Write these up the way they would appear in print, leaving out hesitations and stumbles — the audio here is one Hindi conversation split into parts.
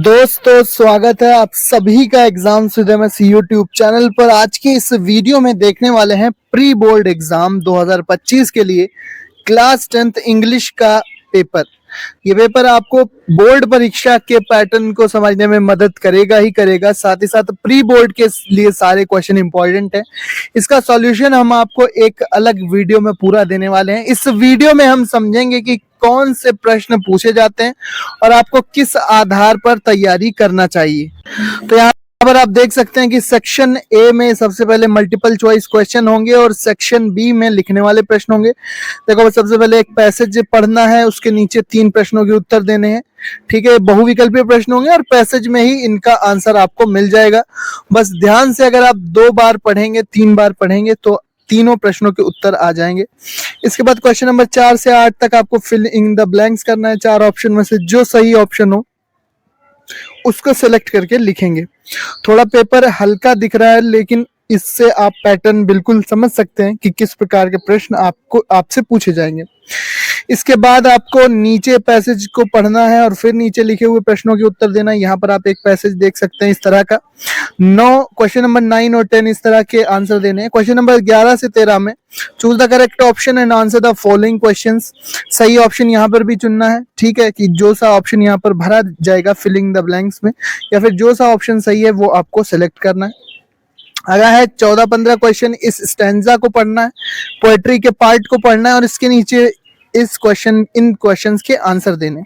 दोस्तों स्वागत है आप सभी का एग्जाम सुदेमस यूट्यूब चैनल पर। आज की इस वीडियो में देखने वाले हैं प्री बोर्ड एग्जाम 2025 के लिए क्लास 10th इंग्लिश का पेपर। ये पेपर आपको बोर्ड परीक्षा के पैटर्न को समझने में मदद करेगा ही करेगा, साथ ही साथ प्री बोर्ड के लिए सारे क्वेश्चन इंपॉर्टेंट है। इसका सॉल्यूशन हम आपको एक अलग वीडियो में पूरा देने वाले हैं। इस वीडियो में हम समझेंगे कि कौन से प्रश्न पूछे जाते हैं और आपको किस आधार पर तैयारी करना चाहिए। तो यहाँ पर आप देख सकते हैं कि सेक्शन ए में सबसे पहले मल्टीपल चॉइस क्वेश्चन होंगे और सेक्शन बी में लिखने वाले प्रश्न होंगे। देखो सबसे पहले एक पैसेज पढ़ना है, उसके नीचे 3 प्रश्नों के उत्तर देने हैं। ठीक है, बहुविकल्पीय प्रश्न होंगे और पैसेज में ही इनका आंसर आपको मिल जाएगा। बस ध्यान से अगर आप 2 बार पढ़ेंगे 3 बार पढ़ेंगे तो तीनों प्रश्नों के उत्तर आ जाएंगे। इसके बाद क्वेश्चन नंबर 4 से 8 तक आपको फिल इन द ब्लैंक्स करना है। 4 ऑप्शन में से जो सही ऑप्शन हो उसको सेलेक्ट करके लिखेंगे। थोड़ा पेपर हल्का दिख रहा है लेकिन इससे आप पैटर्न बिल्कुल समझ सकते हैं कि किस प्रकार के प्रश्न आपसे पूछे जाएंगे। इसके बाद आपको नीचे पैसेज को पढ़ना है और फिर नीचे लिखे हुए प्रश्नों के उत्तर देना है। यहाँ पर आप एक पैसेज देख सकते हैं इस तरह का। 9 क्वेश्चन नंबर 9 और 10 इस तरह के आंसर देने हैं। क्वेश्चन नंबर 11 से 13 में choose the correct option and answer the following questions. सही ऑप्शन यहाँ पर भी चुनना है। ठीक है, कि जो सा ऑप्शन यहाँ पर भरा जाएगा फिलिंग द ब्लैंक्स में, या फिर जो सा ऑप्शन सही है वो आपको सेलेक्ट करना है। अगर है 14-15 क्वेश्चन इस स्टैंजा को पढ़ना है, पोएट्री के पार्ट को पढ़ना है और इसके नीचे इन क्वेश्चंस के आंसर देने।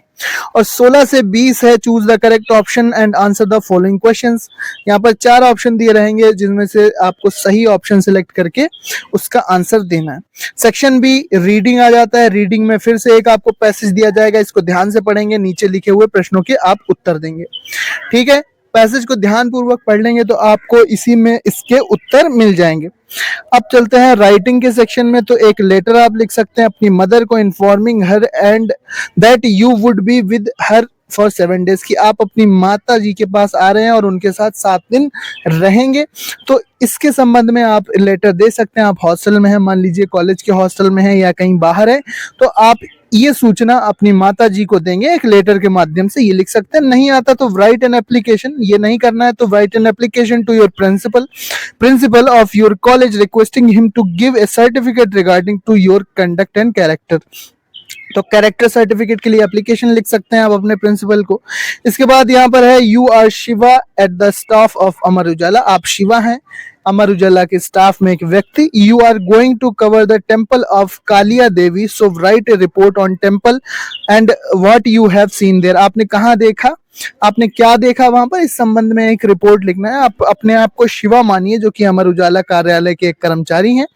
और 16 से 20 है choose the correct option and answer the following questions. यहाँ पर 4 ऑप्शन दिए रहेंगे जिनमें से आपको सही ऑप्शन सिलेक्ट करके उसका आंसर देना है। सेक्शन बी रीडिंग आ जाता है। रीडिंग में फिर से एक आपको पैसेज दिया जाएगा, इसको ध्यान से पढ़ेंगे, नीचे लिखे हुए प्रश्नों के आप उत्तर देंगे। ठीक है, पैसेज को ध्यानपूर्वक पढ़ लेंगे तो आपको इसी में इसके उत्तर मिल जाएंगे। अब चलते हैं राइटिंग के सेक्शन में। तो एक लेटर आप लिख सकते हैं अपनी मदर को, informing her and that you would be with her for 7 days, कि आप अपनी माता जी के पास आ रहे हैं और उनके साथ 7 दिन रहेंगे। तो इसके संबंध में आप लेटर दे सकते हैं। आप हॉस्टल में हैं, मान लीजिए कॉलेज के हॉस्टल में हैं या कहीं बाहर है, तो आप ये सूचना अपनी माता जी को देंगे एक लेटर के माध्यम से। ये लिख सकते हैं। नहीं आता तो राइट एन एप्लीकेशन। ये नहीं करना है तो write an application to your principal of your college requesting him to give a certificate regarding to your conduct and character. तो कैरेक्टर सर्टिफिकेट के लिए एप्लीकेशन लिख सकते हैं आप अपने प्रिंसिपल को। इसके बाद यहाँ पर है you are Shiva at the staff of Amar Ujala. आप शिवा हैं, अमर उजाला के स्टाफ में एक व्यक्ति। You are going to cover the temple of Kalia Devi, so write a report on temple and what you have seen there. आपने कहाँ देखा, आपने क्या देखा वहां पर, इस संबंध में एक रिपोर्ट लिखना है। आप अपने आप को शिवा मानिए जो कि अमर उजाला कार्यालय के एक कर्मचारी हैं,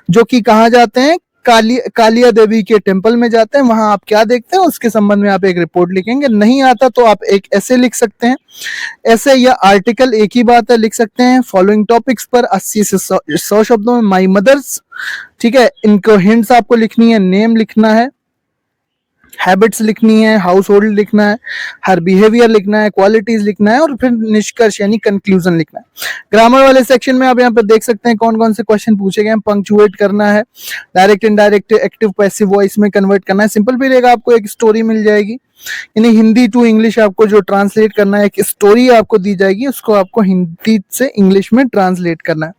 जो कि कहाँ जाते हैं, कालिया देवी के टेम्पल में जाते हैं। वहां आप क्या देखते हैं उसके संबंध में आप एक रिपोर्ट लिखेंगे। नहीं आता तो आप एक ऐसे लिख सकते हैं। ऐसे या आर्टिकल एक ही बात है, लिख सकते हैं। फॉलोइंग टॉपिक्स पर 80 से 100 शब्दों में। माई मदर्स, ठीक है, इनको हिंट्स आपको लिखनी है। नेम लिखना है, हैबिट्स लिखनी है, हाउस होल्ड लिखना है, हर बिहेवियर लिखना है, क्वालिटीज लिखना है और फिर निष्कर्ष यानी कंक्लूजन लिखना है। ग्रामर वाले सेक्शन में आप यहाँ पर देख सकते हैं कौन कौन से क्वेश्चन पूछे गए हैं। पंक्चुएट करना है, direct indirect active passive voice में कन्वर्ट करना है। सिंपल भी रहेगा, आपको एक स्टोरी मिल जाएगी, यानी हिंदी टू इंग्लिश आपको जो ट्रांसलेट करना है, एक स्टोरी आपको दी जाएगी, उसको आपको हिंदी से इंग्लिश में ट्रांसलेट करना है।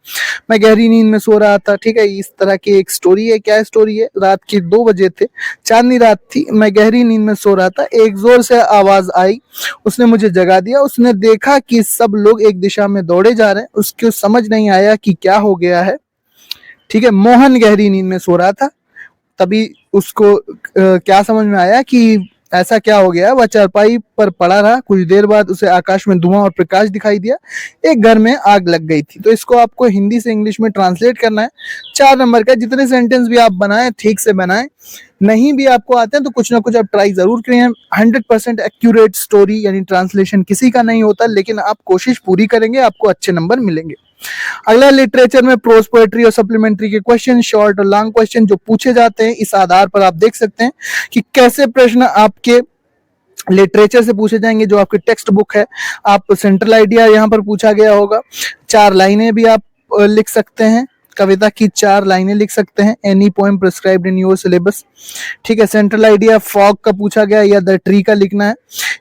मैं गहरी नींद में सो रहा था, ठीक है, इस तरह की एक स्टोरी है। क्या स्टोरी है, रात के 2 बजे थे, चांदनी रात थी, मैं गहरी नींद में सो रहा था, एक जोर से आवाज आई, उसने मुझे जगा दिया। उसने देखा कि सब लोग एक दिशा में दौड़े जा रहे हैं, उसको समझ नहीं आया कि क्या हो गया है। ठीक है, मोहन गहरी नींद में सो रहा था, तभी उसको क्या समझ में आया कि ऐसा क्या हो गया। वह चारपाई पर पड़ा रहा, कुछ देर बाद उसे आकाश में धुआं और प्रकाश दिखाई दिया, एक घर में आग लग गई थी। तो इसको आपको हिंदी से इंग्लिश में ट्रांसलेट करना है। 4 नंबर का। जितने सेंटेंस भी आप बनाएं ठीक से बनाएं, नहीं भी आपको आते हैं तो कुछ ना कुछ आप ट्राई जरूर करें। 100% एक्यूरेट स्टोरी यानी ट्रांसलेशन किसी का नहीं होता, लेकिन आप कोशिश पूरी करेंगे, आपको अच्छे नंबर मिलेंगे। अगला लिटरेचर में प्रोज पोएट्री और सप्लीमेंट्री के क्वेश्चन, शॉर्ट और लॉन्ग क्वेश्चन जो पूछे जाते हैं, इस आधार पर आप देख सकते हैं कि कैसे प्रश्न आपके लिटरेचर से पूछे जाएंगे। जो आपकी टेक्स्ट बुक है, आप सेंट्रल आइडिया यहाँ पर पूछा गया होगा। 4 लाइनें भी आप लिख सकते हैं, कविता की 4 लाइनें लिख सकते हैं, any poem prescribed in your syllabus. ठीक है, सेंट्रल आइडिया फॉग का पूछा गया या द ट्री का लिखना है।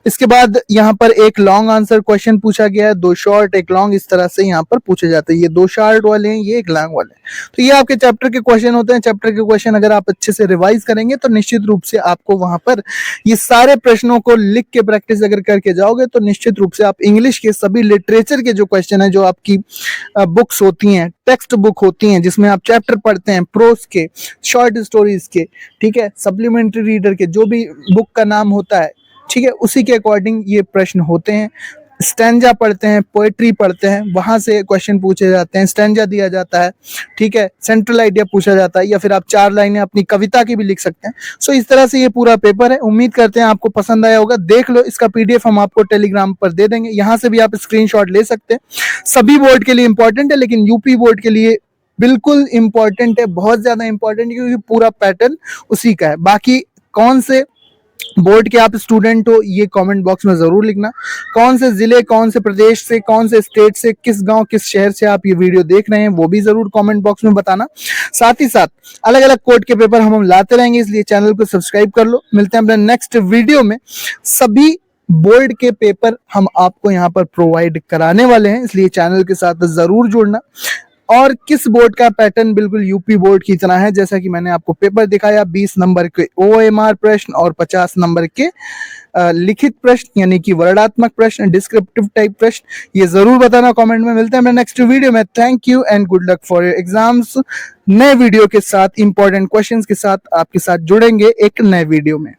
इसके बाद यहाँ पर एक लॉन्ग आंसर क्वेश्चन पूछा गया है, 2 शॉर्ट 1 लॉन्ग, इस तरह से यहाँ पर पूछे जाते हैं। ये 2 शॉर्ट वाले हैं, ये 1 लॉन्ग वाले हैं। तो ये आपके चैप्टर के क्वेश्चन होते हैं। चैप्टर के क्वेश्चन अगर आप अच्छे से रिवाइज करेंगे तो निश्चित रूप से आपको वहां पर ये सारे प्रश्नों को लिख के प्रैक्टिस अगर करके जाओगे तो निश्चित रूप से आप इंग्लिश के सभी लिटरेचर के जो क्वेश्चन है, जो आपकी बुक्स होती हैं, टेक्स्ट बुक होती हैं, जिसमें आप चैप्टर पढ़ते हैं, प्रोस के, शॉर्ट स्टोरीज के, ठीक है, सप्लीमेंट्री रीडर के, जो भी बुक का नाम होता है, ठीक है, उसी के अकॉर्डिंग ये प्रश्न होते हैं। स्टैंजा पढ़ते हैं, पोएट्री पढ़ते हैं, वहां से क्वेश्चन पूछे जाते हैं, स्टैंजा दिया जाता है, ठीक है, सेंट्रल आइडिया पूछा जाता है, या फिर आप 4 लाइनें अपनी कविता की भी लिख सकते हैं। सो इस तरह से ये पूरा पेपर है। उम्मीद करते हैं आपको पसंद आया होगा। देख लो, इसका पीडीएफ हम आपको टेलीग्राम पर दे देंगे, यहाँ से भी आप स्क्रीनशॉट ले सकते हैं। सभी बोर्ड के लिए इंपॉर्टेंट है, लेकिन यूपी बोर्ड के लिए बिल्कुल इंपॉर्टेंट है, बहुत ज्यादा इंपॉर्टेंट है, क्योंकि पूरा पैटर्न उसी का है। बाकी कौन से बोर्ड के आप स्टूडेंट हो, ये कमेंट बॉक्स में जरूर लिखना। कौन से जिले, कौन से प्रदेश से, कौन से स्टेट से, किस गांव, किस शहर से आप ये वीडियो देख रहे हैं, वो भी जरूर कमेंट बॉक्स में बताना। साथ ही साथ अलग अलग कोड के पेपर हम लाते रहेंगे, इसलिए चैनल को सब्सक्राइब कर लो। मिलते हैं अपने नेक्स्ट वीडियो में। सभी बोर्ड के पेपर हम आपको यहाँ पर प्रोवाइड कराने वाले हैं, इसलिए चैनल के साथ जरूर जुड़ना। और किस बोर्ड का पैटर्न बिल्कुल यूपी बोर्ड की तरह है, जैसा कि मैंने आपको पेपर दिखाया, 20 नंबर के ओएमआर प्रश्न और 50 नंबर के लिखित प्रश्न, यानी कि वर्णात्मक प्रश्न, डिस्क्रिप्टिव टाइप प्रश्न, ये जरूर बताना कमेंट में। मिलते हैं अपने नेक्स्ट वीडियो में। Thank you and good luck for your exams. नए वीडियो के साथ, इंपॉर्टेंट क्वेश्चंस के साथ आपके साथ जुड़ेंगे एक नए वीडियो में।